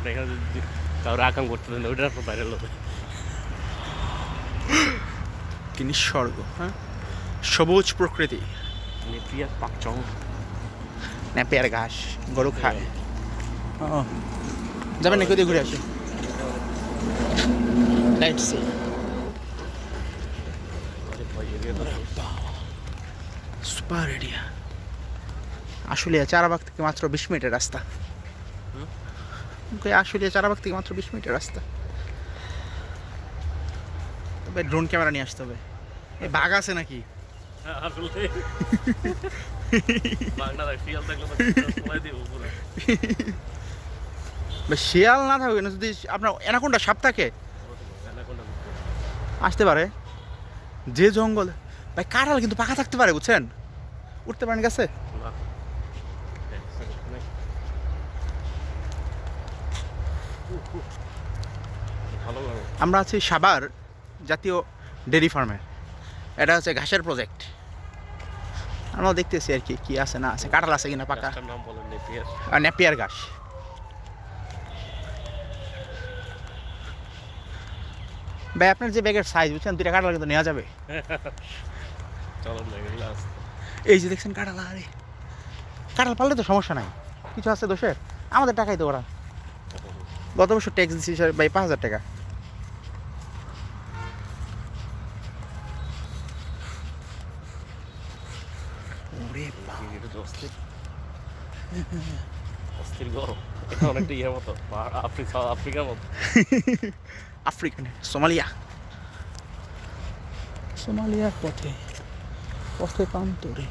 আপনি এখানে যদি কারোর আকাম করতেছেন ওইটার পর ভাইরাল হবে। কি নিঃস্বর্গ, হ্যাঁ, সবুজ প্রকৃতি, নেপিয়ার পাকচং ন্যাপিয়ার ঘাস গরু খায়। ও যাবেন নাকি ওদিকে ঘুরে আসি? Let's see. Super area. আসলে চারাবাগ থেকে মাত্র 20 মিনিটের রাস্তা। আসলে চারাবাগ থেকে মাত্র 20 মিনিটের রাস্তা। তবে ড্রোন ক্যামেরা নিয়ে আসতে হবে। এই বাঘ আছে নাকি? আসলে বাংলাদেশ শিয়াল থাকলে তো সময় দিব পুরো। শিয়াল না থাকবে না, যদি আপনার অ্যানাকোন্ডা সাপ থাকে আসতে পারে। যে জঙ্গল ভাই, কাঁঠাল কিন্তু পাকা থাকতে পারে, বুঝছেন? উঠতে পারেন গাছে? আমরা আছি সাভার জাতীয় ডেয়ারি ফার্মে। এটা হচ্ছে ঘাসের প্রজেক্ট। আমরা দেখতেছি আর কি কি আছে না আছে, কাঁঠাল আছে কিনা পাকা, নাম বলেন নেপিয়ার। আর নেপিয়ার ঘাস। ভাই আপনার যে ব্যাগের সাইজ, বুঝছেন, 2টা কাঁঠাল কিন্তু নেওয়া যাবে। চলুন না এগুলো আছে। এই যে দেখছেন কাঁঠাল, আরে কাঁঠাল পারলে তো সমস্যা নাই, কিছু আছে দোষের? আমাদের টাকাই তো ওরা। গত বছর ট্যাক্স দিচ্ছি ভাই 5,000 টাকা। ওরে অস্থির গরম, এটা অনেকটা ইয়ের মতো, আফ্রিকার মতো। আফ্রিকান সোমালিয়া, সোমালিয়ার পথে পথে প্রান্তরে